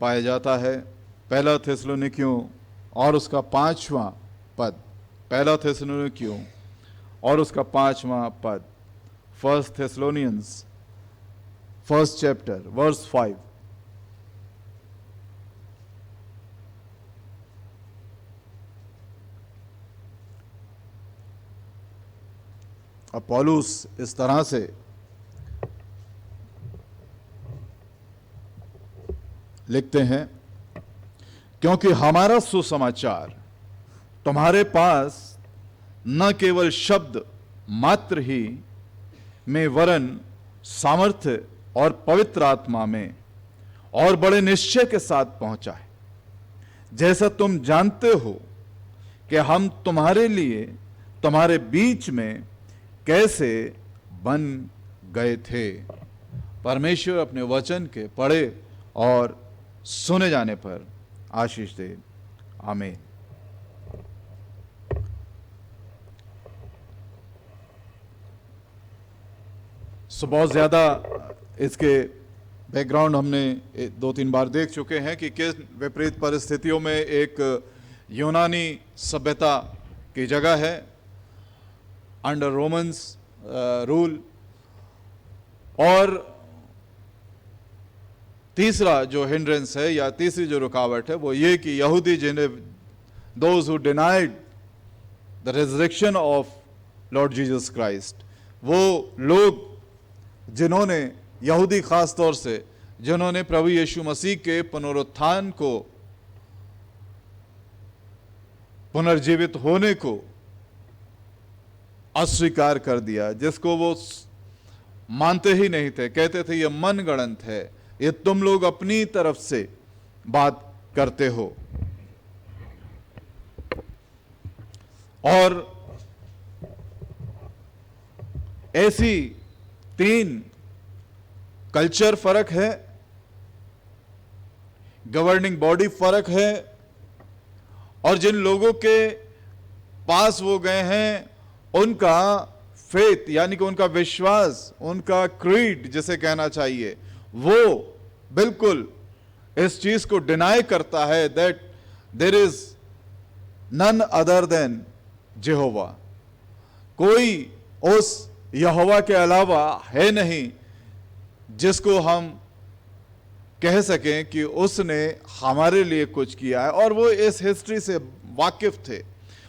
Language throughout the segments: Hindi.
पाया जाता है। पहला थिस्सलुनीकियों और उसका 5वां पद, पहला थिस्सलुनीकियों और उसका 5वां पद, फर्स्ट थिस्सलुनियंस फर्स्ट चैप्टर वर्स 5। अब पौलुस इस तरह से लिखते हैं, क्योंकि हमारा सुसमाचार तुम्हारे पास न केवल शब्द मात्र ही में वरन सामर्थ्य और पवित्र आत्मा में और बड़े निश्चय के साथ पहुंचा है, जैसा तुम जानते हो कि हम तुम्हारे लिए तुम्हारे बीच में कैसे बन गए थे। परमेश्वर अपने वचन के पढ़े और सुने जाने पर आशीष दे। आमीन। सो बहुत ज़्यादा इसके बैकग्राउंड हमने 2-3 बार देख चुके हैं कि किस विपरीत परिस्थितियों में एक यूनानी सभ्यता की जगह है अंडर रोमन्स रूल, और तीसरा जो हिंड्रेंस है या तीसरी जो रुकावट है वो ये कि यहूदी जिन्हें those who denied the resurrection of Lord Jesus Christ, वो लोग जिन्होंने, यहूदी खास तौर से जिन्होंने प्रभु यीशु मसीह के पुनरुत्थान को, पुनर्जीवित होने को अस्वीकार कर दिया, जिसको वो मानते ही नहीं थे, कहते थे ये मनगढ़ंत है, ये तुम लोग अपनी तरफ से बात करते हो। और ऐसी 3 कल्चर फर्क है, गवर्निंग बॉडी फर्क है, और जिन लोगों के पास वो गए हैं उनका फेथ यानी कि उनका विश्वास, उनका क्रीड जिसे कहना चाहिए, वो बिल्कुल इस चीज को डिनाई करता है that there is none other than Jehovah, कोई उस यहोवा के अलावा है नहीं जिसको हम कह सकें कि उसने हमारे लिए कुछ किया है। और वो इस हिस्ट्री से वाकिफ थे,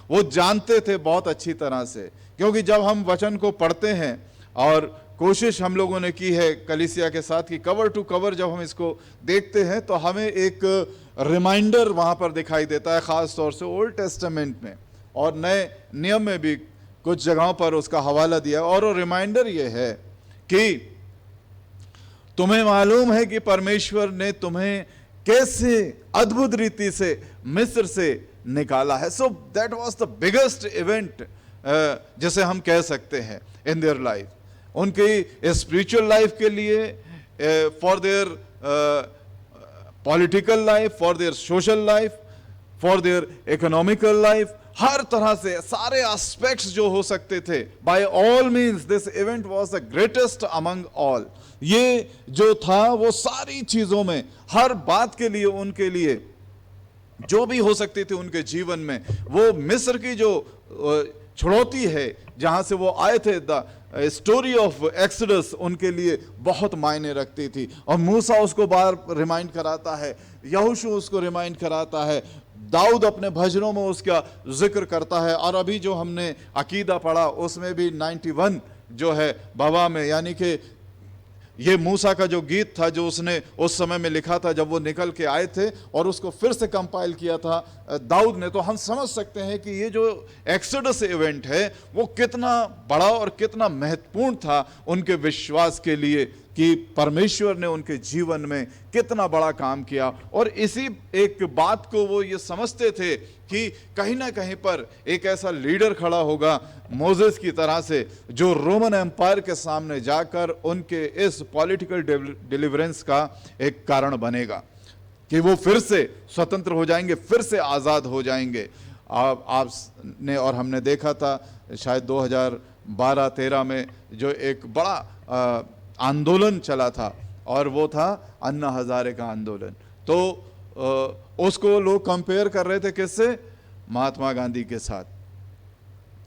वो जानते थे बहुत अच्छी तरह से, क्योंकि जब हम वचन को पढ़ते हैं, और कोशिश हम लोगों ने की है कलीसिया के साथ कि कवर टू कवर जब हम इसको देखते हैं तो हमें एक रिमाइंडर वहाँ पर दिखाई देता है, ख़ास तौर से ओल्ड टेस्टामेंट में और नए नियम में भी कुछ जगहों पर उसका हवाला दिया। और वो रिमाइंडर ये है कि तुम्हें मालूम है कि परमेश्वर ने तुम्हें कैसे अद्भुत रीति से मिस्र से निकाला है। So that was the biggest event जिसे हम कह सकते हैं इन देयर लाइफ, उनकी स्पिरिचुअल लाइफ के लिए, for their political life, for their social life, for their economical life, हर तरह से सारे एस्पेक्ट्स जो हो सकते थे। By all means this event was the greatest among all. ये जो था वो सारी चीजों में, हर बात के लिए, उनके लिए जो भी हो सकती थी उनके जीवन में, वो मिस्र की जो छुड़ौती है जहां से वो आए थे, द स्टोरी ऑफ एक्सोडस उनके लिए बहुत मायने रखती थी। और मूसा उसको बार रिमाइंड कराता है, यहोशू उसको रिमाइंड कराता है, दाऊद अपने भजनों में उसका जिक्र करता है। और अभी जो हमने अकीदा पढ़ा उसमें भी 91 जो है बाबा में, यानी कि ये मूसा का जो गीत था जो उसने उस समय में लिखा था जब वो निकल के आए थे, और उसको फिर से कंपाइल किया था दाऊद ने। तो हम समझ सकते हैं कि ये जो एक्सोडस इवेंट है वो कितना बड़ा और कितना महत्वपूर्ण था उनके विश्वास के लिए, कि परमेश्वर ने उनके जीवन में कितना बड़ा काम किया। और इसी एक बात को वो ये समझते थे कि कहीं ना कहीं पर एक ऐसा लीडर खड़ा होगा मोसेस की तरह से, जो रोमन एम्पायर के सामने जाकर उनके इस पॉलिटिकल डिलीवरेंस का एक कारण बनेगा, कि वो फिर से स्वतंत्र हो जाएंगे, फिर से आज़ाद हो जाएंगे। आपने और हमने देखा था शायद 2012-13 में जो एक बड़ा आंदोलन चला था, और वो था अन्ना हजारे का आंदोलन। तो उसको लोग कंपेयर कर रहे थे किससे? महात्मा गांधी के साथ,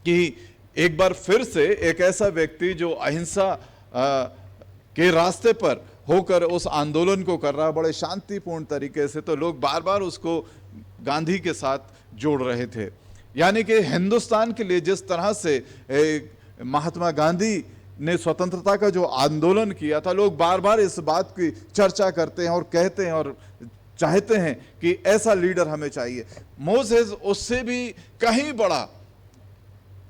कि एक बार फिर से एक ऐसा व्यक्ति जो अहिंसा के रास्ते पर होकर उस आंदोलन को कर रहा है बड़े शांतिपूर्ण तरीके से, तो लोग बार बार उसको गांधी के साथ जोड़ रहे थे। यानी कि हिंदुस्तान के लिए जिस तरह से महात्मा गांधी ने स्वतंत्रता का जो आंदोलन किया था, लोग बार बार इस बात की चर्चा करते हैं और कहते हैं और चाहते हैं कि ऐसा लीडर हमें चाहिए। मोसेस उससे भी कहीं बड़ा,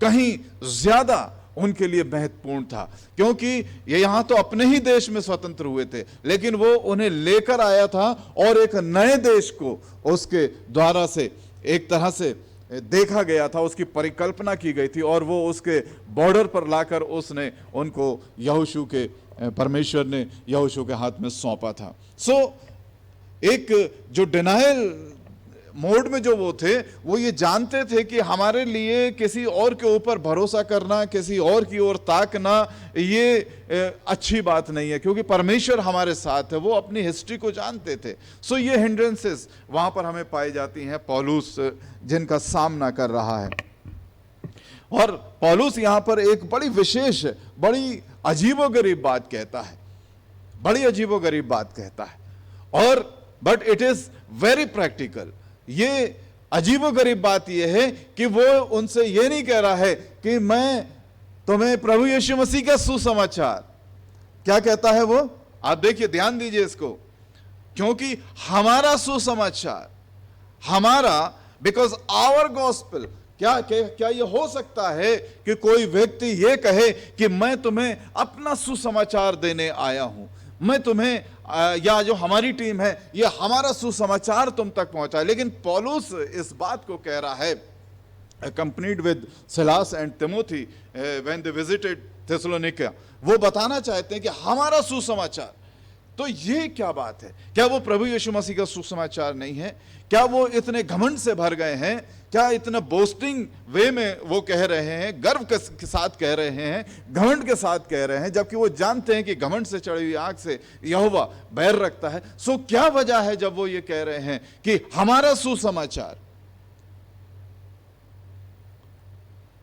कहीं ज्यादा उनके लिए महत्वपूर्ण था, क्योंकि ये यहां तो अपने ही देश में स्वतंत्र हुए थे, लेकिन वो उन्हें लेकर आया था और एक नए देश को उसके द्वारा से एक तरह से देखा गया था, उसकी परिकल्पना की गई थी, और वो उसके बॉर्डर पर लाकर उसने उनको यहोशू के, परमेश्वर ने यहोशू के हाथ में सौंपा था। एक जो डिनायल मोड में जो वो थे, वो ये जानते थे कि हमारे लिए किसी और के ऊपर भरोसा करना, किसी और की ओर ताकना, ये अच्छी बात नहीं है, क्योंकि परमेश्वर हमारे साथ है। वो अपनी हिस्ट्री को जानते थे। ये हिंड्रेंसेस वहां पर हमें पाई जाती हैं, पौलुस जिनका सामना कर रहा है। और पौलुस यहां पर एक बड़ी विशेष, बड़ी अजीबोगरीब बात कहता है, बड़ी अजीबोगरीब बात कहता है, और but it is very practical. ये अजीबोगरीब बात यह है कि वो उनसे ये नहीं कह रहा है कि मैं तुम्हें प्रभु यीशु मसीह का सुसमाचार, क्या कहता है वो? आप देखिए, ध्यान दीजिए इसको, क्योंकि हमारा सुसमाचार, हमारा, बिकॉज आवर गॉस्पेल, क्या ये हो सकता है कि कोई व्यक्ति ये कहे कि मैं तुम्हें अपना सुसमाचार देने आया हूं, मैं तुम्हें या जो हमारी टीम है ये हमारा सुसमाचार तुम तक पहुंचाए? लेकिन पौलुस इस बात को कह रहा है, accompanied with Silas and Timothy when they visited Thessalonica, वो बताना चाहते हैं कि हमारा सुसमाचार। तो ये क्या बात है? क्या वो प्रभु यीशु मसीह का सुसमाचार नहीं है? क्या वो इतने घमंड से भर गए हैं? क्या इतने बोस्टिंग वे में वो कह रहे हैं, गर्व के साथ कह रहे हैं, घमंड के साथ कह रहे हैं, जबकि वो जानते हैं कि घमंड से चढ़ी हुई आंख से यहोवा बैर रखता है? क्या वजह है जब वो ये कह रहे हैं कि हमारा सुसमाचार?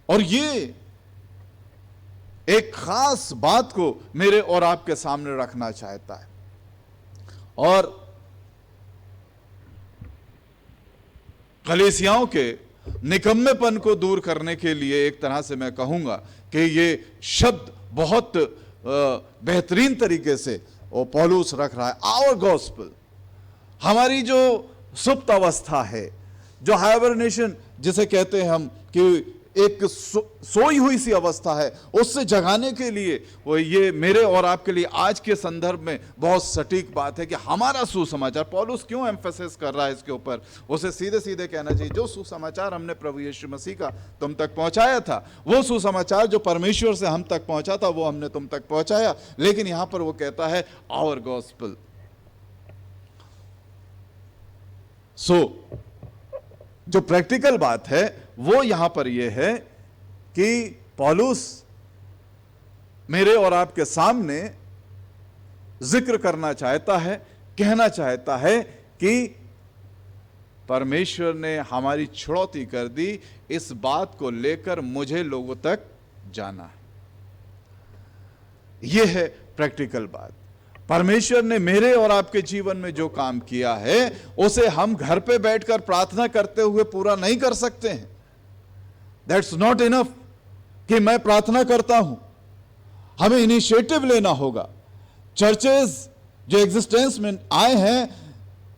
और ये एक खास बात को मेरे और आपके सामने रखना चाहता है, और कलीसियाओं के निकम्मेपन को दूर करने के लिए एक तरह से मैं कहूंगा कि ये शब्द बहुत बेहतरीन तरीके से वो पौलुस रख रहा है। आवर गॉस्पेल, हमारी जो सुप्त अवस्था है, जो हाइबरनेशन जिसे कहते हैं हम, कि एक सोई हुई सी अवस्था है, उससे जगाने के लिए वो ये मेरे और आपके लिए आज के संदर्भ में बहुत सटीक बात है कि हमारा सुसमाचार। पौलुस क्यों एम्फेसिस कर रहा है इसके ऊपर? उसे सीधे सीधे कहना चाहिए, जो सुसमाचार हमने प्रभु यीशु मसीह का तुम तक पहुंचाया था, वो सुसमाचार जो परमेश्वर से हम तक पहुंचा था, वो हमने तुम तक पहुंचाया। लेकिन यहां पर वो कहता है आवर गॉस्पेल। जो प्रैक्टिकल बात है वो यहां पर यह है कि पौलुस मेरे और आपके सामने जिक्र करना चाहता है, कहना चाहता है कि परमेश्वर ने हमारी छुड़ौती कर दी, इस बात को लेकर मुझे लोगों तक जाना है। यह है प्रैक्टिकल बात। परमेश्वर ने मेरे और आपके जीवन में जो काम किया है, उसे हम घर पे बैठकर प्रार्थना करते हुए पूरा नहीं कर सकते हैं। दैट्स नॉट इनफ कि मैं प्रार्थना करता हूं, हमें इनिशिएटिव लेना होगा। चर्चेस जो एग्जिस्टेंस में आए हैं,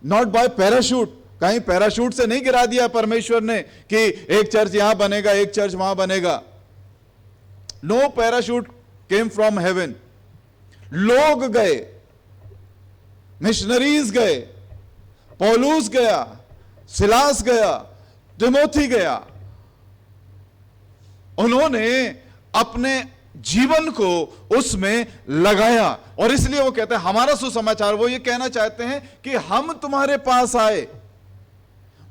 नॉट बाय पैराशूट, कहीं पैराशूट से नहीं गिरा दिया परमेश्वर ने कि एक चर्च यहां बनेगा, एक चर्च वहां बनेगा। No parachute came from heaven. लोग गए, मिशनरीज गए, पौलुस गया, सिलास गया, तिमोथी गया। उन्होंने अपने जीवन को उसमें लगाया, और इसलिए वो कहते हैं हमारा सुसमाचार। वो ये कहना चाहते हैं कि हम तुम्हारे पास आए,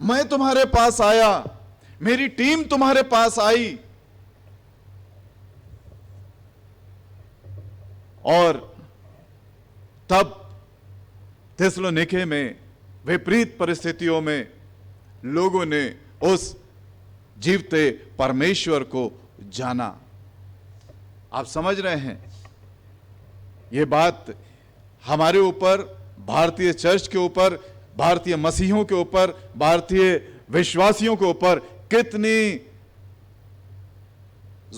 मैं तुम्हारे पास आया, मेरी टीम तुम्हारे पास आई, और तब थिस्सलुनीके में विपरीत परिस्थितियों में लोगों ने उस जीवते परमेश्वर को जाना। आप समझ रहे हैं, ये बात हमारे ऊपर, भारतीय चर्च के ऊपर, भारतीय मसीहों के ऊपर, भारतीय विश्वासियों के ऊपर कितनी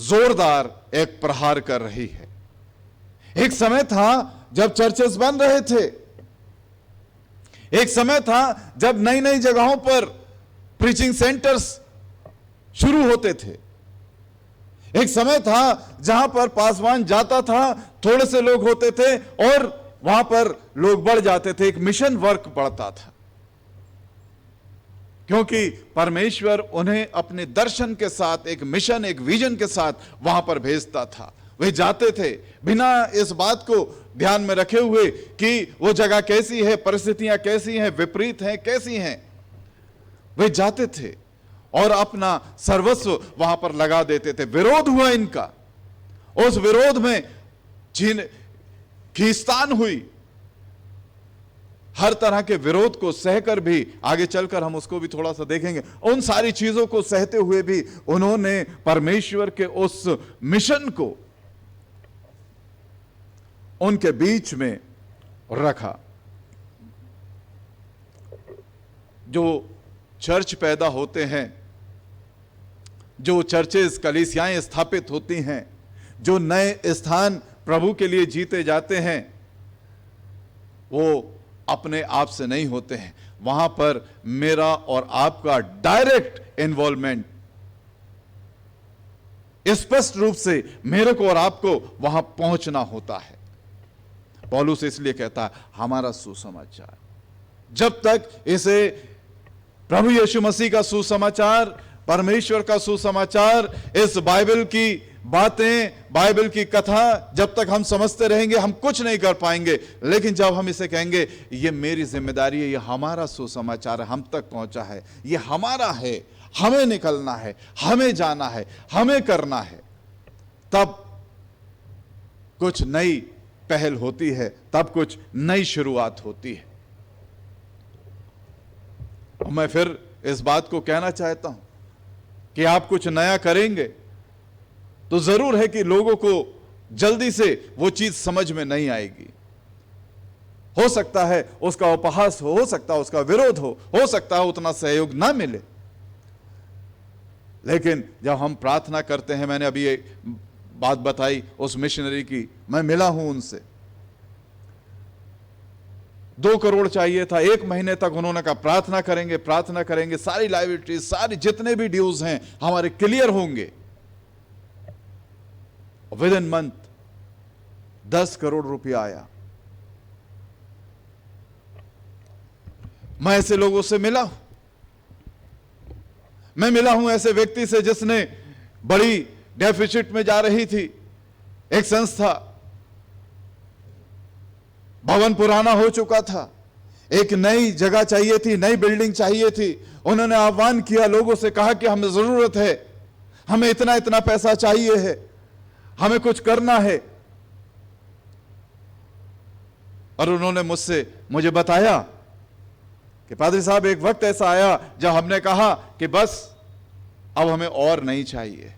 जोरदार एक प्रहार कर रही है। एक समय था जब चर्चेस बन रहे थे, एक समय था जब नई नई जगहों पर प्रीचिंग सेंटर्स शुरू होते थे, एक समय था जहां पर पासवान जाता था, थोड़े से लोग होते थे और वहां पर लोग बढ़ जाते थे, एक मिशन वर्क बढ़ता था, क्योंकि परमेश्वर उन्हें अपने दर्शन के साथ, एक मिशन, एक विजन के साथ वहां पर भेजता था। वे जाते थे बिना इस बात को ध्यान में रखे हुए कि वो जगह कैसी है, परिस्थितियां कैसी हैं, विपरीत हैं, कैसी हैं। वे जाते थे और अपना सर्वस्व वहां पर लगा देते थे। विरोध हुआ इनका, उस विरोध में खींचतान हुई, हर तरह के विरोध को सहकर भी, आगे चलकर हम उसको भी थोड़ा सा देखेंगे, उन सारी चीजों को सहते हुए भी उन्होंने परमेश्वर के उस मिशन को उनके बीच में रखा। जो चर्च पैदा होते हैं, जो चर्चेस, कलीसियाएं स्थापित होती हैं, जो नए स्थान प्रभु के लिए जीते जाते हैं, वो अपने आप से नहीं होते हैं। वहां पर मेरा और आपका डायरेक्ट इन्वॉल्वमेंट, स्पष्ट रूप से मेरे को और आपको वहां पहुंचना होता है। पौलुस इसलिए कहता है हमारा सुसमाचार, जब तक इसे प्रभु यीशु मसीह का सुसमाचार, परमेश्वर का सुसमाचार, इस बाइबल की बातें, बाइबल की कथा जब तक हम समझते रहेंगे हम कुछ नहीं कर पाएंगे। लेकिन जब हम इसे कहेंगे ये मेरी जिम्मेदारी है, ये हमारा सुसमाचार है, हम तक पहुंचा है, ये हमारा है, हमें निकलना है, हमें जाना है, हमें करना है, तब कुछ नई पहल होती है, तब कुछ नई शुरुआत होती है। मैं फिर इस बात को कहना चाहता हूं कि आप कुछ नया करेंगे तो जरूर है कि लोगों को जल्दी से वो चीज समझ में नहीं आएगी। हो सकता है उसका उपहास हो सकता है उसका विरोध हो सकता है उतना सहयोग ना मिले। लेकिन जब हम प्रार्थना करते हैं, मैंने अभी एक बात बताई उस मिशनरी की, मैं मिला हूं उनसे, 2 करोड़ चाहिए था, 1 महीने तक उन्होंने कहा प्रार्थना करेंगे, सारी लाइबिलिटीज, सारी जितने भी ड्यूज हैं हमारे क्लियर होंगे। विद इन मंथ 10 करोड़ रुपया आया। मैं ऐसे लोगों से मिला हूं, मैं मिला हूं ऐसे व्यक्ति से जिसने बड़ी डेफिसिट में जा रही थी, एक संस्था, भवन पुराना हो चुका था, एक नई जगह चाहिए थी, नई बिल्डिंग चाहिए थी। उन्होंने आह्वान किया, लोगों से कहा कि हमें जरूरत है, हमें इतना इतना पैसा चाहिए है, हमें कुछ करना है। और उन्होंने मुझे बताया कि पादरी साहब एक वक्त ऐसा आया जब हमने कहा कि बस अब हमें और नहीं चाहिए।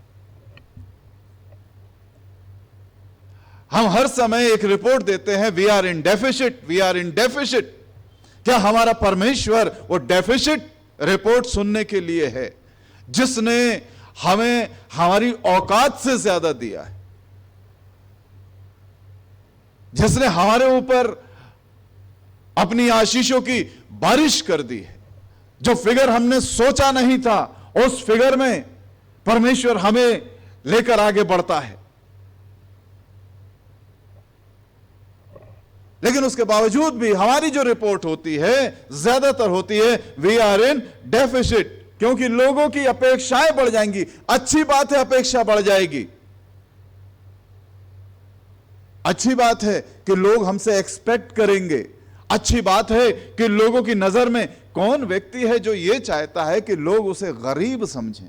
हम हर समय एक रिपोर्ट देते हैं, वी आर इन डेफिसिट। क्या हमारा परमेश्वर वो डेफिसिट रिपोर्ट सुनने के लिए है, जिसने हमें हमारी औकात से ज्यादा दिया है, जिसने हमारे ऊपर अपनी आशीषों की बारिश कर दी है। जो फिगर हमने सोचा नहीं था, उस फिगर में परमेश्वर हमें लेकर आगे बढ़ता है। लेकिन उसके बावजूद भी हमारी जो रिपोर्ट होती है, ज्यादातर होती है वी आर इन डेफिसिट, क्योंकि लोगों की अपेक्षाएं बढ़ जाएंगी। अच्छी बात है, अपेक्षा बढ़ जाएगी, अच्छी बात है कि लोग हमसे एक्सपेक्ट करेंगे, अच्छी बात है कि लोगों की नजर में कौन व्यक्ति है जो ये चाहता है कि लोग उसे गरीब समझें।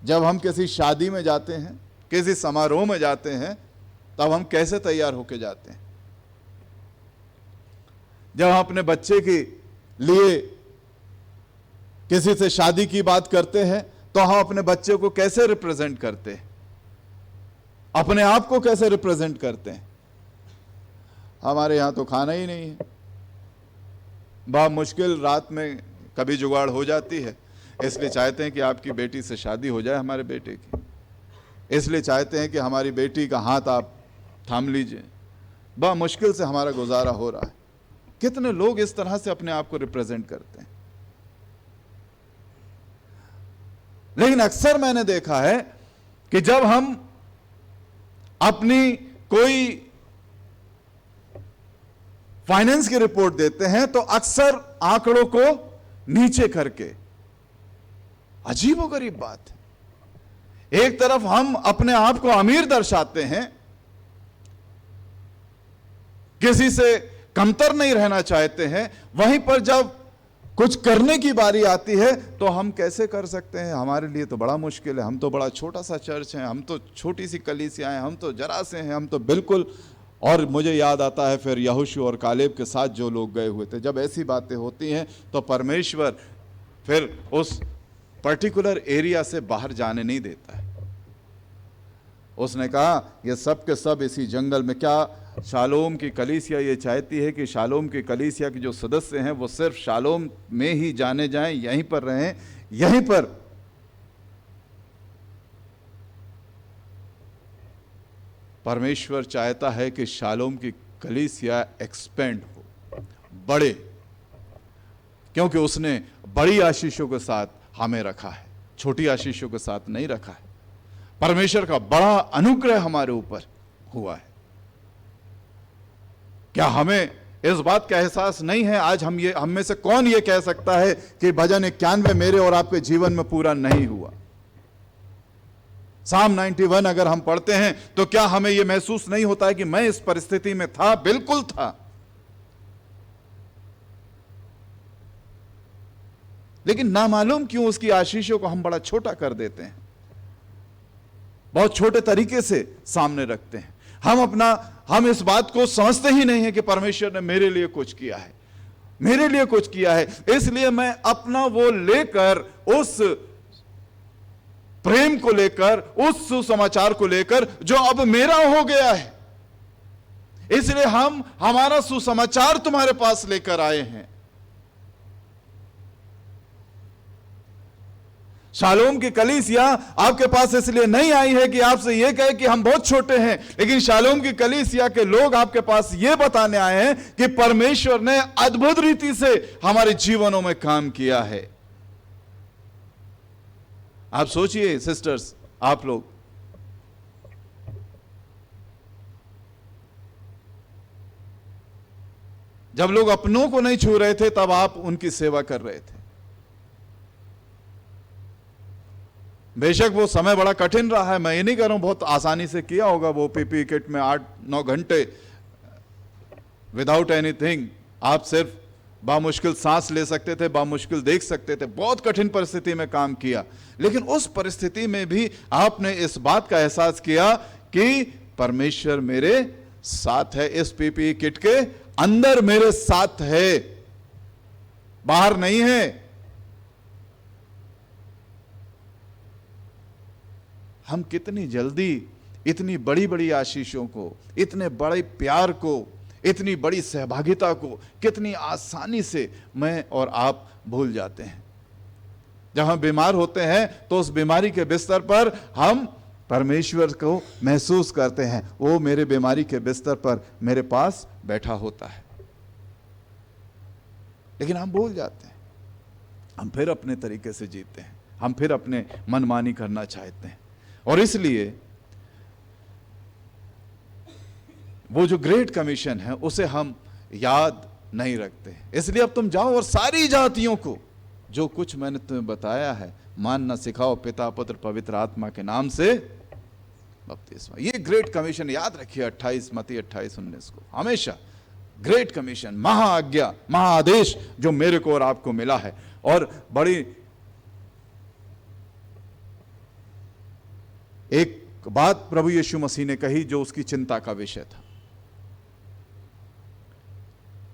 जब हम किसी शादी में जाते हैं, किसी समारोह में जाते हैं, तब हम कैसे तैयार होकर जाते हैं? जब हम अपने बच्चे की लिए किसी से शादी की बात करते हैं तो हम अपने बच्चे को कैसे रिप्रेजेंट करते हैं, अपने आप को कैसे रिप्रेजेंट करते हैं? हमारे यहां तो खाना ही नहीं है, बहुत मुश्किल रात में कभी जुगाड़ हो जाती है, इसलिए चाहते हैं कि आपकी बेटी से शादी हो जाए हमारे बेटे की, इसलिए चाहते हैं कि हमारी बेटी का हाथ आप थाम लीजिए, बहुत मुश्किल से हमारा गुजारा हो रहा है। कितने लोग इस तरह से अपने आप को रिप्रेजेंट करते हैं। लेकिन अक्सर मैंने देखा है कि जब हम अपनी कोई फाइनेंस की रिपोर्ट देते हैं तो अक्सर आंकड़ों को नीचे करके, अजीबोगरीब बात है। एक तरफ हम अपने आप को अमीर दर्शाते हैं, किसी से कमतर नहीं रहना चाहते हैं, वहीं पर जब कुछ करने की बारी आती है तो हम कैसे कर सकते हैं, हमारे लिए तो बड़ा मुश्किल है, हम तो बड़ा छोटा सा चर्च है, हम तो छोटी सी कलीसिया हैं, हम तो जरा से हैं, हम तो बिल्कुल। और मुझे याद आता है फिर यहोशू और कालेब के साथ जो लोग गए हुए थे, जब ऐसी बातें होती हैं तो परमेश्वर फिर उस पर्टिकुलर एरिया से बाहर जाने नहीं देता है। उसने कहा ये सब के सब इसी जंगल में, क्या शालोम की कलीसिया ये चाहती है कि शालोम की कलीसिया के जो सदस्य हैं वो सिर्फ शालोम में ही जाने जाएं, यहीं पर रहें, यहीं पर परमेश्वर चाहता है कि शालोम की कलीसिया एक्सपेंड हो, बढ़े, क्योंकि उसने बड़ी आशीषों के साथ हमें रखा है, छोटी आशीषों के साथ नहीं रखा है। परमेश्वर का बड़ा अनुग्रह हमारे ऊपर हुआ है। क्या हमें इस बात का एहसास नहीं है? आज हम में से कौन ये कह सकता है कि भजन 91 मेरे और आपके जीवन में पूरा नहीं हुआ? साम 91 अगर हम पढ़ते हैं तो क्या हमें यह महसूस नहीं होता है कि मैं इस परिस्थिति में था? बिल्कुल था। लेकिन नामालूम क्यों उसकी आशीषों को हम बड़ा छोटा कर देते हैं, बहुत छोटे तरीके से सामने रखते हैं। हम इस बात को समझते ही नहीं है कि परमेश्वर ने मेरे लिए कुछ किया है, मेरे लिए कुछ किया है, इसलिए मैं अपना वो लेकर, उस प्रेम को लेकर, उस सुसमाचार को लेकर जो अब मेरा हो गया है, इसलिए हम हमारा सुसमाचार तुम्हारे पास लेकर आए हैं। शालोम की कलीसिया आपके पास इसलिए नहीं आई है कि आपसे यह कहे कि हम बहुत छोटे हैं, लेकिन शालोम की कलीसिया के लोग आपके पास यह बताने आए हैं कि परमेश्वर ने अद्भुत रीति से हमारे जीवनों में काम किया है। आप सोचिए सिस्टर्स, आप लोग, जब लोग अपनों को नहीं छू रहे थे तब आप उनकी सेवा कर रहे थे। बेशक वो समय बड़ा कठिन रहा है, मैं ये नहीं कह रहा हूं बहुत आसानी से किया होगा, वो पीपी किट में 8-9 घंटे विदाउट एनीथिंग आप सिर्फ बामुश्किल सांस ले सकते थे, बामुश्किल देख सकते थे, बहुत कठिन परिस्थिति में काम किया। लेकिन उस परिस्थिति में भी आपने इस बात का एहसास किया कि परमेश्वर मेरे साथ है, इस पीपी किट के अंदर मेरे साथ है, बाहर नहीं है। हम कितनी जल्दी इतनी बड़ी बड़ी आशीषों को, इतने बड़े प्यार को, इतनी बड़ी सहभागिता को कितनी आसानी से मैं और आप भूल जाते हैं। जब हम बीमार होते हैं तो उस बीमारी के बिस्तर पर हम परमेश्वर को महसूस करते हैं, वो मेरे बीमारी के बिस्तर पर मेरे पास बैठा होता है। लेकिन हम भूल जाते हैं, हम फिर अपने तरीके से जीते हैं, हम फिर अपने मनमानी करना चाहते हैं, और इसलिए वो जो ग्रेट कमीशन है उसे हम याद नहीं रखते। इसलिए अब तुम जाओ और सारी जातियों को जो कुछ मैंने तुम्हें बताया है मानना सिखाओ, पिता पुत्र पवित्र आत्मा के नाम से बपतिस्मा। ये ग्रेट कमीशन याद रखिए, 28 मत्ती 28-19 को हमेशा ग्रेट कमीशन, महाआज्ञा, महाआदेश जो मेरे को और आपको मिला है। और बड़ी एक बात प्रभु यीशु मसीह ने कही जो उसकी चिंता का विषय था,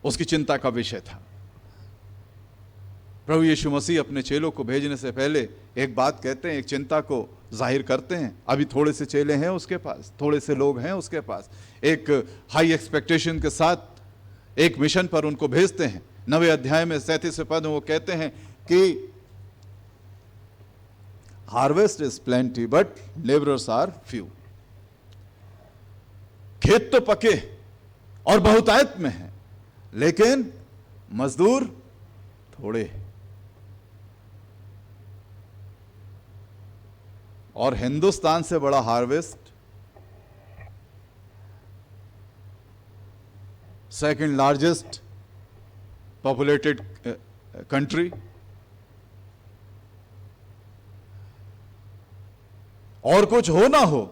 उसकी चिंता का विषय था। प्रभु यीशु मसीह अपने चेलों को भेजने से पहले एक बात कहते हैं, एक चिंता को जाहिर करते हैं। अभी थोड़े से चेले हैं उसके पास, थोड़े से लोग हैं उसके पास, एक हाई एक्सपेक्टेशन के साथ एक मिशन पर उनको भेजते हैं। 9वें अध्याय में 37वें पद में वो कहते हैं कि harvest is plenty but labourers are few. खेत तो पके और बहुतायत में है, लेकिन मजदूर थोड़े। और हिंदुस्तान से बड़ा harvest, second largest populated country, और कुछ हो ना हो,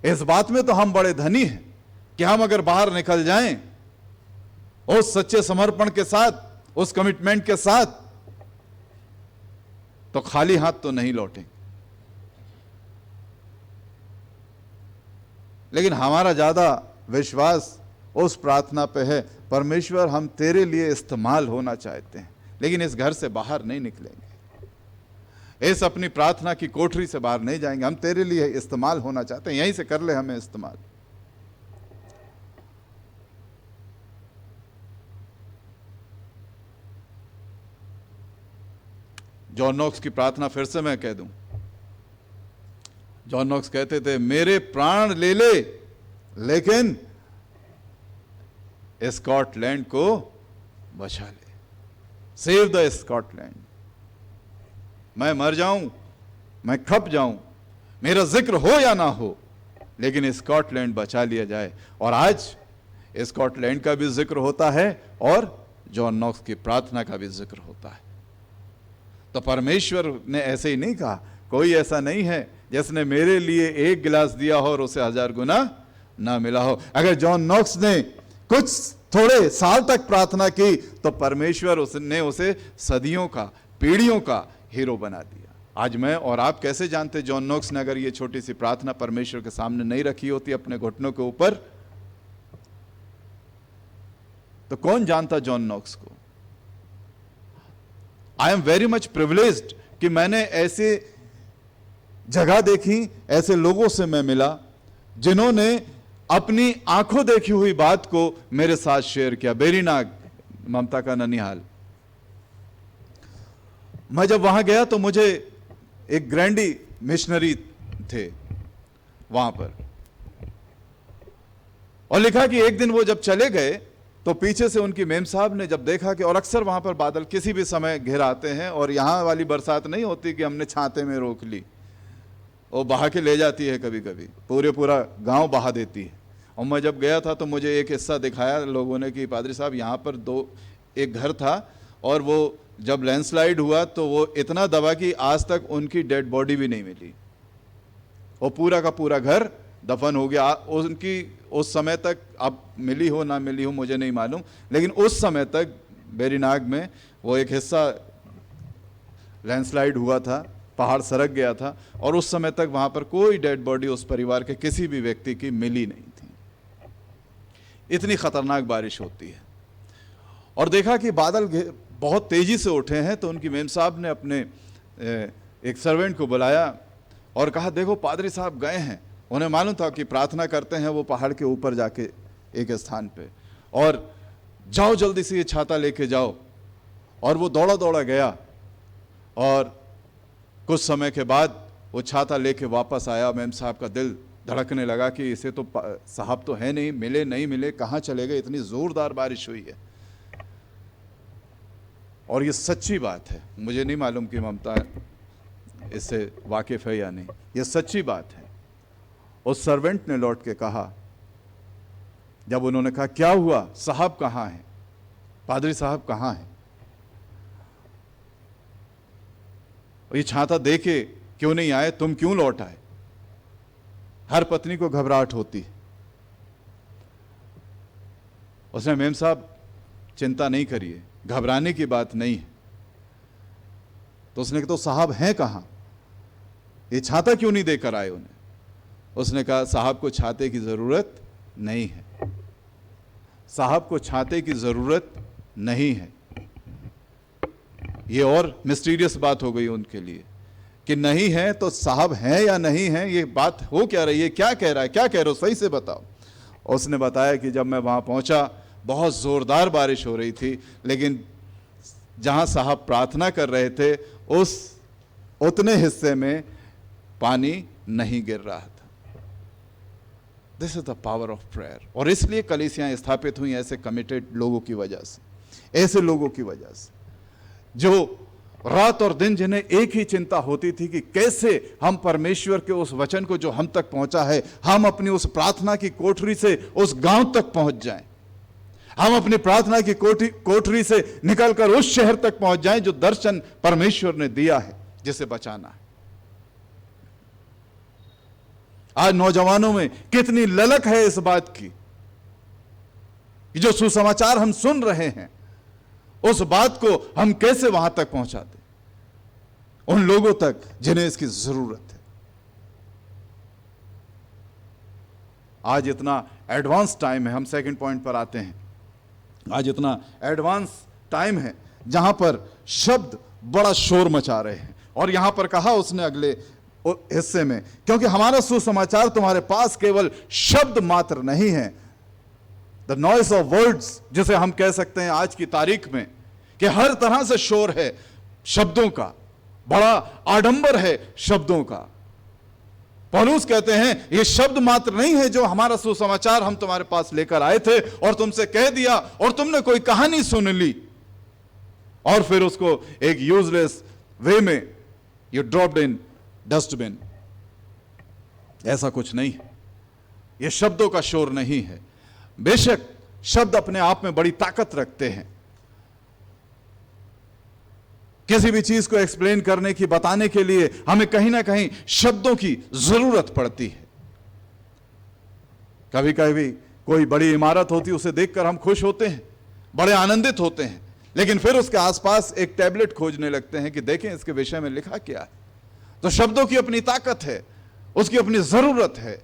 इस बात में तो हम बड़े धनी हैं कि हम अगर बाहर निकल जाएं उस सच्चे समर्पण के साथ, उस कमिटमेंट के साथ, तो खाली हाथ तो नहीं लौटेंगे। लेकिन हमारा ज्यादा विश्वास उस प्रार्थना पे है, परमेश्वर हम तेरे लिए इस्तेमाल होना चाहते हैं, लेकिन इस घर से बाहर नहीं निकलेंगे, इस अपनी प्रार्थना की कोठरी से बाहर नहीं जाएंगे, हम तेरे लिए इस्तेमाल होना चाहते हैं, यहीं से कर ले हमें इस्तेमाल। जॉन नॉक्स की प्रार्थना फिर से मैं कह दूं। जॉन नॉक्स कहते थे, मेरे प्राण ले ले लेकिन स्कॉटलैंड को बचा ले, सेव द स्कॉटलैंड। मैं मर जाऊं, मैं खप जाऊं, मेरा जिक्र हो या ना हो, लेकिन स्कॉटलैंड बचा लिया जाए। और आज स्कॉटलैंड का भी जिक्र होता है और जॉन नॉक्स की प्रार्थना का भी जिक्र होता है। तो परमेश्वर ने ऐसे ही नहीं कहा, कोई ऐसा नहीं है जिसने मेरे लिए एक गिलास दिया हो और उसे 1000 गुना ना मिला हो। अगर जॉन नॉक्स ने कुछ थोड़े साल तक प्रार्थना की तो परमेश्वर उसने उसे सदियों का, पीढ़ियों का हीरो बना दिया। आज मैं और आप कैसे जानते जॉन नॉक्स ने अगर ये छोटी सी प्रार्थना परमेश्वर के सामने नहीं रखी होती अपने घुटनों के ऊपर, तो कौन जानता जॉन नॉक्स को। I am very much privileged कि मैंने ऐसे जगह देखी, ऐसे लोगों से मैं मिला जिन्होंने अपनी आंखों देखी हुई बात को मेरे साथ शेयर किया। बेरीनाग, ममता का ननिहाल। मैं जब वहां गया तो मुझे एक ग्रैंडी मिशनरी थे वहां पर, और लिखा कि एक दिन वो जब चले गए तो पीछे से उनकी मेम साहब ने जब देखा कि, और अक्सर वहां पर बादल किसी भी समय घिर आते हैं और यहां वाली बरसात नहीं होती कि हमने छाते में रोक ली, वो बहा के ले जाती है, कभी कभी पूरा गांव बहा देती है। और मैं जब गया था तो मुझे एक हिस्सा दिखाया लोगों ने कि पादरी साहब यहाँ पर एक घर था और वो जब लैंडस्लाइड हुआ तो वो इतना दबा कि आज तक उनकी डेड बॉडी भी नहीं मिली, वो पूरा का पूरा घर दफन हो गया। उनकी उस समय तक, अब मिली हो ना मिली हो मुझे नहीं मालूम, लेकिन उस समय तक बेरीनाग में वो एक हिस्सा लैंडस्लाइड हुआ था, पहाड़ सरक गया था, और उस समय तक वहां पर कोई डेड बॉडी उस परिवार के किसी भी व्यक्ति की मिली नहीं थी। इतनी खतरनाक बारिश होती है। और देखा कि बादल बहुत तेजी से उठे हैं, तो उनकी मेम साहब ने अपने एक सर्वेंट को बुलाया और कहा, देखो पादरी साहब गए हैं, उन्हें मालूम था कि प्रार्थना करते हैं वो पहाड़ के ऊपर जाके एक स्थान पे, और जाओ जल्दी से ये छाता लेके जाओ। और वो दौड़ा दौड़ा गया और कुछ समय के बाद वो छाता लेके वापस आया। मेम साहब का दिल धड़कने लगा कि इसे तो साहब तो है नहीं, मिले नहीं मिले, कहाँ चले गए, इतनी जोरदार बारिश हुई है। और ये सच्ची बात है, मुझे नहीं मालूम कि ममता इससे वाकिफ है या नहीं, ये सच्ची बात है। उस सर्वेंट ने लौट के कहा, जब उन्होंने कहा क्या हुआ, साहब कहाँ हैं, पादरी साहब कहाँ हैं, ये छाता देके क्यों नहीं आए, तुम क्यों लौट आए। हर पत्नी को घबराहट होती है। उसने, मेम साहब चिंता नहीं करिए, घबराने की बात नहीं है। तो उसने कहा, तो साहब हैं कहाँ, ये छाता क्यों नहीं देकर आए उन्हें। उसने कहा, साहब को छाते की जरूरत नहीं है, साहब को छाते की जरूरत नहीं है। ये और मिस्टीरियस बात हो गई उनके लिए कि नहीं है तो साहब हैं या नहीं है, ये बात हो क्या रही है, क्या कह रहा है, क्या कह रहे हो, सही से बताओ। उसने बताया कि जब मैं वहाँ पहुँचा बहुत ज़ोरदार बारिश हो रही थी, लेकिन जहाँ साहब प्रार्थना कर रहे थे उस उतने हिस्से में पानी नहीं गिर रहा था। This is the power of prayer. और इसलिए कलीसियाँ स्थापित हुई ऐसे कमिटेड लोगों की वजह से, ऐसे लोगों की वजह से जो रात और दिन जिन्हें एक ही चिंता होती थी कि कैसे हम परमेश्वर के उस वचन को जो हम तक पहुंचा है, हम अपनी उस प्रार्थना की कोठरी से उस गांव तक पहुंच जाएं, हम अपनी प्रार्थना की कोठरी से निकलकर उस शहर तक पहुंच जाएं जो दर्शन परमेश्वर ने दिया है, जिसे बचाना है। आज नौजवानों में कितनी ललक है इस बात की कि जो सुसमाचार हम सुन रहे हैं उस बात को हम कैसे वहां तक पहुंचा दें, उन लोगों तक जिन्हें इसकी जरूरत है। आज इतना एडवांस टाइम है, हम सेकंड पॉइंट पर आते हैं। आज इतना एडवांस टाइम है जहां पर शब्द बड़ा शोर मचा रहे हैं। और यहां पर कहा उसने अगले हिस्से में, क्योंकि हमारा सुसमाचार तुम्हारे पास केवल शब्द मात्र नहीं है, द नॉइस ऑफ वर्ड्स, जिसे हम कह सकते हैं आज की तारीख में कि हर तरह से शोर है शब्दों का, बड़ा आडंबर है शब्दों का। पौलुस कहते हैं ये शब्द मात्र नहीं है जो हमारा सुसमाचार हम तुम्हारे पास लेकर आए थे और तुमसे कह दिया और तुमने कोई कहानी सुन ली और फिर उसको एक यूजलेस वे में यू ड्रॉप्ड इन डस्टबिन। ऐसा कुछ नहीं है, यह शब्दों का शोर नहीं है। बेशक शब्द अपने आप में बड़ी ताकत रखते हैं, किसी भी चीज को एक्सप्लेन करने की, बताने के लिए हमें कहीं ना कहीं शब्दों की जरूरत पड़ती है। कभी कभी कोई बड़ी इमारत होती है, उसे देखकर हम खुश होते हैं, बड़े आनंदित होते हैं, लेकिन फिर उसके आसपास एक टैबलेट खोजने लगते हैं कि देखें इसके विषय में लिखा क्या है। तो शब्दों की अपनी ताकत है, उसकी अपनी जरूरत है।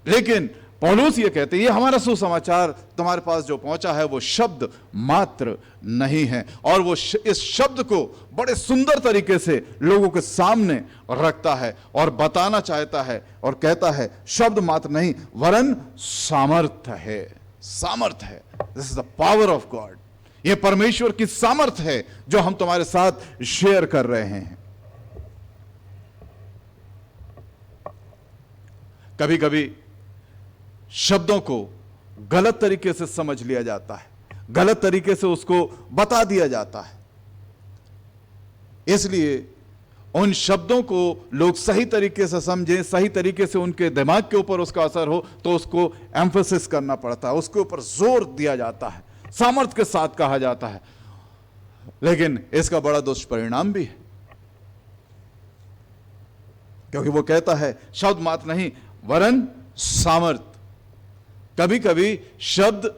लेकिन पौलुस ये कहते हैं ये हमारा सुसमाचार तुम्हारे पास जो पहुंचा है वो शब्द मात्र नहीं है, और वो इस शब्द को बड़े सुंदर तरीके से लोगों के सामने रखता है और बताना चाहता है और कहता है शब्द मात्र नहीं वरन सामर्थ्य है। सामर्थ्य है, this is the power of God. ये परमेश्वर की सामर्थ्य है जो हम तुम्हारे साथ शेयर कर रहे हैं। कभी कभी शब्दों को गलत तरीके से समझ लिया जाता है, गलत तरीके से उसको बता दिया जाता है, इसलिए उन शब्दों को लोग सही तरीके से समझें, सही तरीके से उनके दिमाग के ऊपर उसका असर हो, तो उसको एम्फेसिस करना पड़ता है, उसके ऊपर जोर दिया जाता है, सामर्थ्य के साथ कहा जाता है। लेकिन इसका बड़ा दुष्परिणाम भी है, क्योंकि वो कहता है शब्द मात्र नहीं वरन सामर्थ्य। कभी कभी शब्द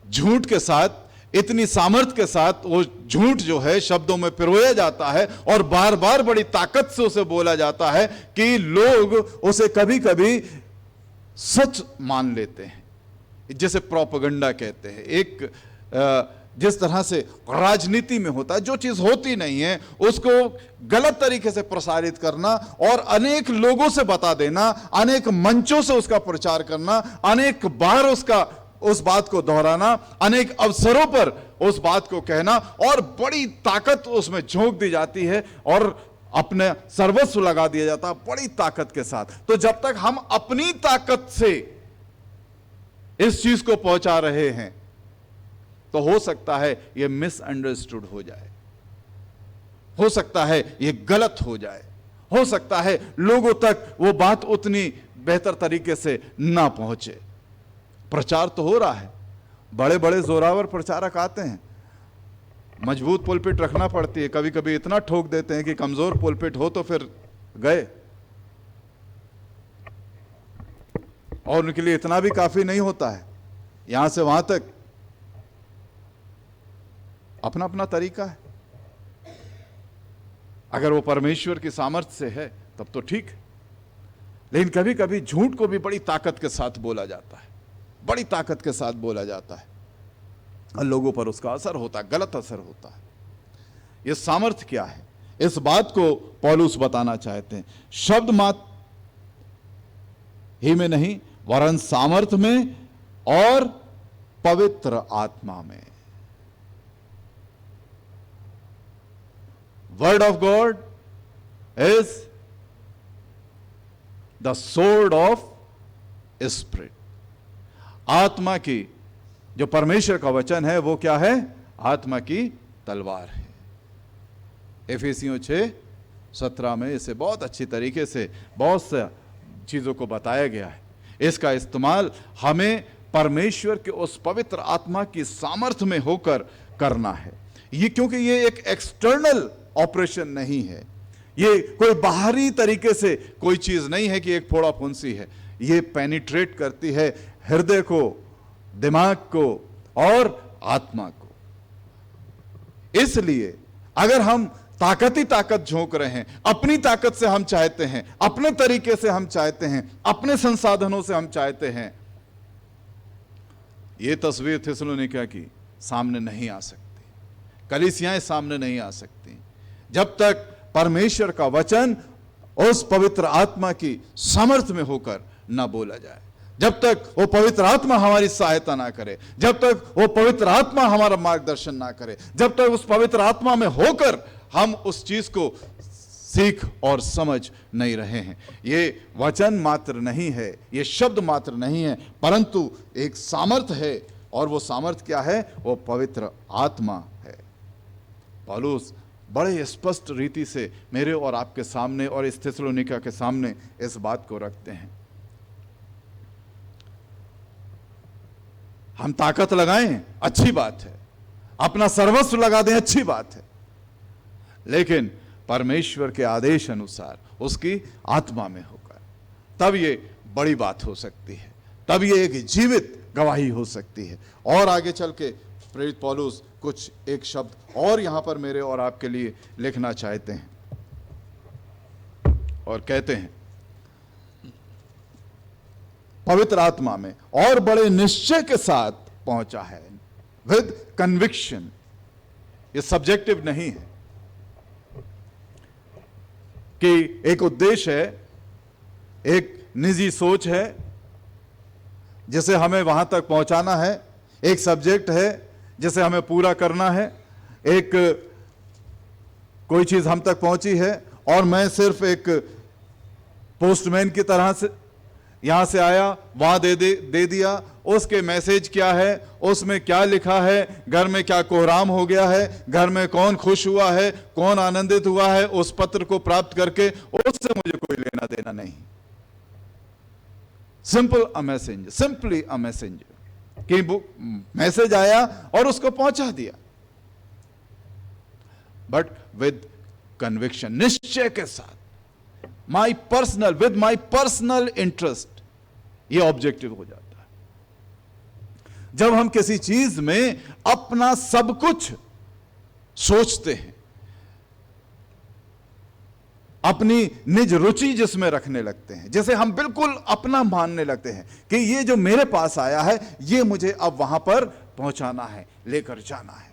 झूठ के साथ, इतनी सामर्थ्य के साथ वो झूठ जो है शब्दों में पिरोया जाता है और बार बार बड़ी ताकत से उसे बोला जाता है कि लोग उसे कभी कभी सच मान लेते हैं, जैसे प्रोपेगेंडा कहते हैं। एक जिस तरह से राजनीति में होता है, जो चीज होती नहीं है उसको गलत तरीके से प्रसारित करना और अनेक लोगों से बता देना, अनेक मंचों से उसका प्रचार करना, अनेक बार उस बात को दोहराना, अनेक अवसरों पर उस बात को कहना, और बड़ी ताकत उसमें झोंक दी जाती है और अपने सर्वस्व लगा दिया जाता है बड़ी ताकत के साथ। तो जब तक हम अपनी ताकत से इस चीज को पहुंचा रहे हैं तो हो सकता है यह मिसअंडरस्टूड हो जाए, हो सकता है यह गलत हो जाए, हो सकता है लोगों तक वो बात उतनी बेहतर तरीके से ना पहुंचे। प्रचार तो हो रहा है, बड़े बड़े जोरावर प्रचारक आते हैं, मजबूत पुलपिट रखना पड़ती है, कभी कभी इतना ठोक देते हैं कि कमजोर पुलपिट हो तो फिर गए, और उनके लिए इतना भी काफी नहीं होता है। यहां से वहां तक अपना अपना तरीका है। अगर वो परमेश्वर की सामर्थ्य से है तब तो ठीक है, लेकिन कभी कभी झूठ को भी बड़ी ताकत के साथ बोला जाता है, बड़ी ताकत के साथ बोला जाता है। और लोगों पर उसका असर होता है, गलत असर होता है। ये सामर्थ्य क्या है, इस बात को पौलुस बताना चाहते हैं। शब्द मात्र ही में नहीं, वरन सामर्थ्य में और पवित्र आत्मा में। Word of God is the sword of spirit. आत्मा की, जो परमेश्वर का वचन है वो क्या है, आत्मा की तलवार है। एफेसियों 6:17 में इसे बहुत अच्छी तरीके से बहुत सा चीजों को बताया गया है। इसका इस्तेमाल हमें परमेश्वर के उस पवित्र आत्मा की सामर्थ्य में होकर करना है। ये क्योंकि ये एक एक्सटर्नल ऑपरेशन नहीं है, ये कोई बाहरी तरीके से कोई चीज नहीं है कि एक फोड़ा फुंसी है। ये पेनिट्रेट करती है हृदय को, दिमाग को और आत्मा को। इसलिए अगर हम ताकत ही ताकत झोंक रहे हैं, अपनी ताकत से हम चाहते हैं, अपने तरीके से हम चाहते हैं, अपने संसाधनों से हम चाहते हैं, यह तस्वीर थिस्सलुनीकियों की सामने नहीं आ सकती, कलीसियाएं सामने नहीं आ सकती जब तक परमेश्वर का वचन उस पवित्र आत्मा की सामर्थ्य में होकर न बोला जाए, जब तक वो पवित्र आत्मा हमारी सहायता ना करे, जब तक वो पवित्र आत्मा हमारा मार्गदर्शन ना करे, जब तक उस पवित्र आत्मा में होकर हम उस चीज को सीख और समझ नहीं रहे हैं। ये वचन मात्र नहीं है, ये शब्द मात्र नहीं है, परंतु एक सामर्थ्य है। और वो सामर्थ्य क्या है, वो पवित्र आत्मा है। पौलुस बड़े स्पष्ट रीति से मेरे और आपके सामने और इस थिस्सलुनीकियों के सामने इस बात को रखते हैं। हम ताकत लगाएं, अच्छी बात है, अपना सर्वस्व लगा दें, अच्छी बात है, लेकिन परमेश्वर के आदेश अनुसार उसकी आत्मा में होकर, तब ये बड़ी बात हो सकती है, तब ये एक जीवित गवाही हो सकती है। और आगे चल के प्रेरित पौलुस कुछ एक शब्द और यहां पर मेरे और आपके लिए लिखना चाहते हैं और कहते हैं, पवित्र आत्मा में और बड़े निश्चय के साथ पहुंचा है, विद कन्विक्शन। ये सब्जेक्टिव नहीं है कि एक उद्देश्य है, एक निजी सोच है जिसे हमें वहां तक पहुंचाना है, एक सब्जेक्ट है जिसे हमें पूरा करना है, एक कोई चीज हम तक पहुंची है और मैं सिर्फ एक पोस्टमैन की तरह से यहां से आया, वहां दे दिया। उसके मैसेज क्या है, उसमें क्या लिखा है, घर में क्या कोहराम हो गया है, घर में कौन खुश हुआ है, कौन आनंदित हुआ है उस पत्र को प्राप्त करके, उससे मुझे कोई लेना देना नहीं। Simple a messenger, simply a messenger, कि मैसेज आया और उसको पहुंचा दिया, बट विद कन्विक्शन, निश्चय के साथ, my personal, with my personal interest, ये ऑब्जेक्टिव हो जाता है। जब हम किसी चीज में अपना सब कुछ सोचते हैं, अपनी निज रुचि जिसमें रखने लगते हैं, जैसे हम बिल्कुल अपना मानने लगते हैं कि ये जो मेरे पास आया है ये मुझे अब वहां पर पहुंचाना है, लेकर जाना है।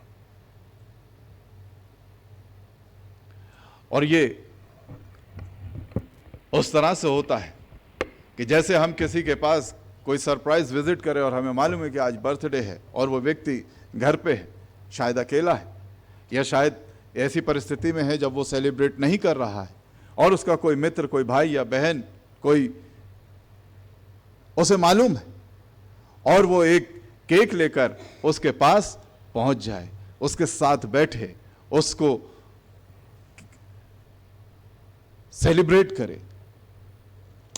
और ये उस तरह से होता है कि जैसे हम किसी के पास कोई सरप्राइज विजिट करें और हमें मालूम है कि आज बर्थडे है और वो व्यक्ति घर पे है, शायद अकेला है या शायद ऐसी परिस्थिति में है जब वो सेलिब्रेट नहीं कर रहा है और उसका कोई मित्र, कोई भाई या बहन, कोई उसे मालूम है और वो एक केक लेकर उसके पास पहुंच जाए, उसके साथ बैठे, उसको सेलिब्रेट करे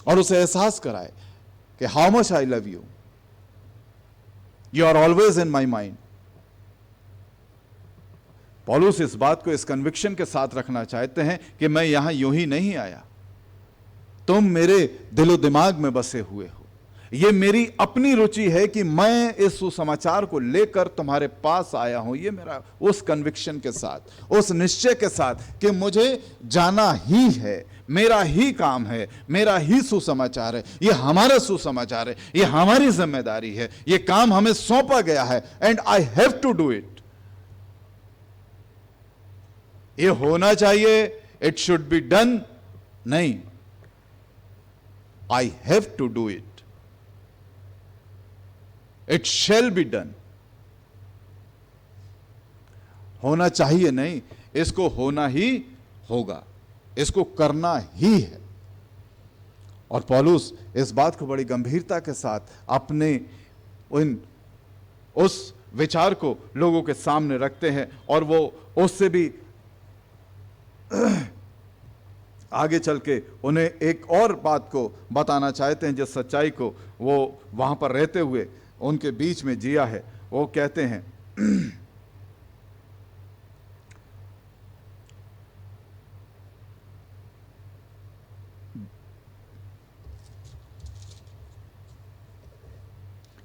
और उसे एहसास कराए कि how much I love you, you are always in my mind. पौलुस इस बात को इस कन्विक्शन के साथ रखना चाहते हैं कि मैं यहां यूं ही नहीं आया, तुम मेरे दिलो दिमाग में बसे हुए हो। ये मेरी अपनी रुचि है कि मैं इस सुसमाचार को लेकर तुम्हारे पास आया हूं। ये मेरा उस कन्विक्शन के साथ, उस निश्चय के साथ कि मुझे जाना ही है, मेरा ही काम है, मेरा ही सुसमाचार है, ये हमारा सुसमाचार है, ये हमारी जिम्मेदारी है, ये काम हमें सौंपा गया है, and I have to do it. ये होना चाहिए, इट शुड बी डन, नहीं, I have to do it, it shall be done. होना चाहिए नहीं, इसको होना ही होगा, इसको करना ही है। और पौलुस इस बात को बड़ी गंभीरता के साथ अपने उस विचार को लोगों के सामने रखते हैं, और वो उससे भी आगे चल के उन्हें एक और बात को बताना चाहते हैं, जिस सच्चाई को वो वहां पर रहते हुए उनके बीच में जिया है। वो कहते हैं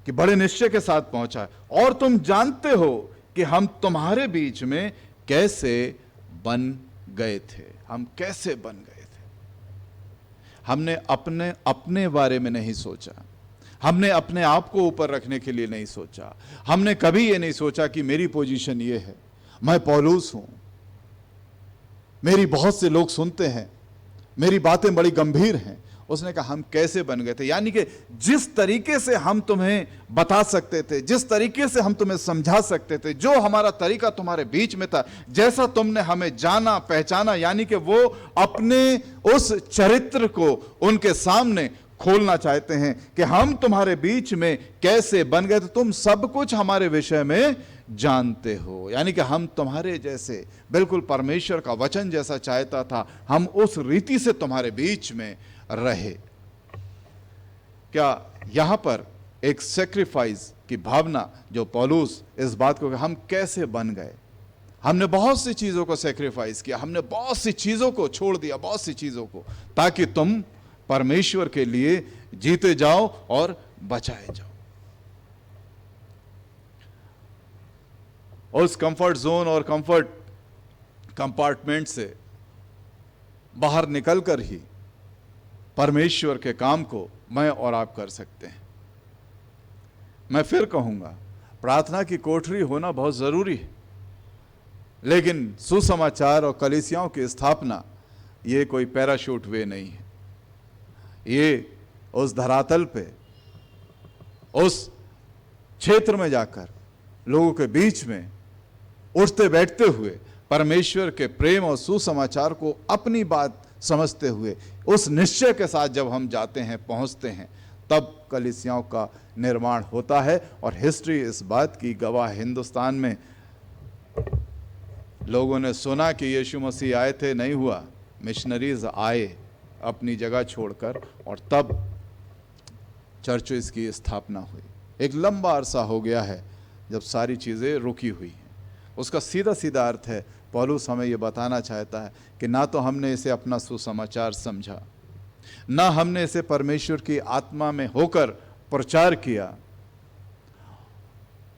कि बड़े निश्चय के साथ पहुंचा है, और तुम जानते हो कि हम तुम्हारे बीच में कैसे बन गए थे। हम कैसे बन गए थे? हमने अपने बारे में नहीं सोचा, हमने अपने आप को ऊपर रखने के लिए नहीं सोचा, हमने कभी ये नहीं सोचा कि मेरी पोजीशन ये है, मैं पौलुस हूं, मेरी बहुत से लोग सुनते हैं, मेरी बातें बड़ी गंभीर हैं। उसने कहा हम कैसे बन गए थे, यानी कि जिस तरीके से हम तुम्हें बता सकते थे, जिस तरीके से हम तुम्हें समझा सकते थे, जो हमारा तरीका तुम्हारे बीच में था, जैसा तुमने हमें जाना पहचाना, यानी कि वो अपने उस चरित्र को उनके सामने खोलना चाहते हैं कि हम तुम्हारे बीच में कैसे बन गए थे, तुम सब कुछ हमारे विषय में जानते हो। यानी कि हम तुम्हारे जैसे, बिल्कुल परमेश्वर का वचन जैसा चाहता था, हम उस रीति से तुम्हारे बीच में रहे। क्या यहां पर एक सेक्रीफाइस की भावना जो पौलुस इस बात को, हम कैसे बन गए, हमने बहुत सी चीजों को सेक्रीफाइस किया, हमने बहुत सी चीजों को छोड़ दिया, बहुत सी चीजों को, ताकि तुम परमेश्वर के लिए जीते जाओ और बचाए जाओ। उस कंफर्ट जोन और कंफर्ट कंपार्टमेंट से बाहर निकलकर ही परमेश्वर के काम को मैं और आप कर सकते हैं। मैं फिर कहूंगा, प्रार्थना की कोठरी होना बहुत जरूरी है, लेकिन सुसमाचार और कलीसियाओं की स्थापना ये कोई पैराशूट वे नहीं है। ये उस धरातल पे, उस क्षेत्र में जाकर लोगों के बीच में उठते बैठते हुए परमेश्वर के प्रेम और सुसमाचार को अपनी बात समझते हुए उस निश्चय के साथ जब हम जाते हैं, पहुंचते हैं, तब कलीसियाओं का निर्माण होता है। और हिस्ट्री इस बात की गवाह, हिंदुस्तान में लोगों ने सुना कि यीशु मसीह आए थे, नहीं हुआ, मिशनरीज आए अपनी जगह छोड़कर, और तब चर्चेस की स्थापना हुई। एक लंबा अरसा हो गया है जब सारी चीज़ें रुकी हुई हैं। उसका सीधा सीधा अर्थ है, पौलुस हमें यह बताना चाहता है कि ना तो हमने इसे अपना सुसमाचार समझा, ना हमने इसे परमेश्वर की आत्मा में होकर प्रचार किया,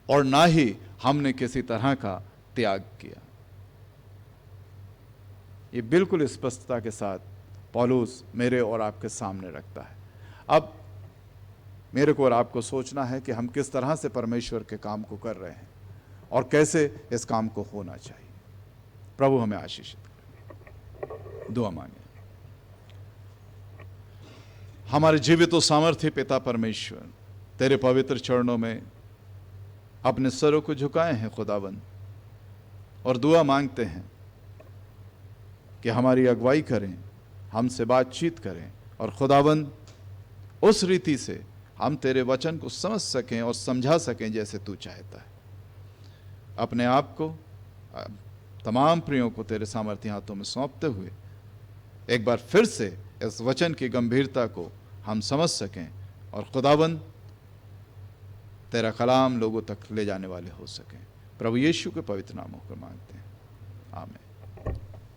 और ना ही हमने किसी तरह का त्याग किया। ये बिल्कुल स्पष्टता के साथ पौलुस मेरे और आपके सामने रखता है। अब मेरे को और आपको सोचना है कि हम किस तरह से परमेश्वर के काम को कर रहे हैं और कैसे इस काम को होना चाहिए। प्रभु हमें आशीषित करे। दुआ मांगे। हमारे जीवित और सामर्थ्य पिता परमेश्वर, तेरे पवित्र चरणों में अपने सरों को झुकाए हैं खुदाबंद, और दुआ मांगते हैं कि हमारी अगुवाई करें, हमसे बातचीत करें, और खुदाबंद उस रीति से हम तेरे वचन को समझ सकें और समझा सकें जैसे तू चाहता है। अपने आप को, तमाम प्रियों को तेरे सामर्थ्य हाथों में सौंपते हुए एक बार फिर से इस वचन की गंभीरता को हम समझ सकें, और खुदाबंद तेरा कलाम लोगों तक ले जाने वाले हो सकें। प्रभु यीशु के पवित्र नाम होकर मांगते हैं, आमीन।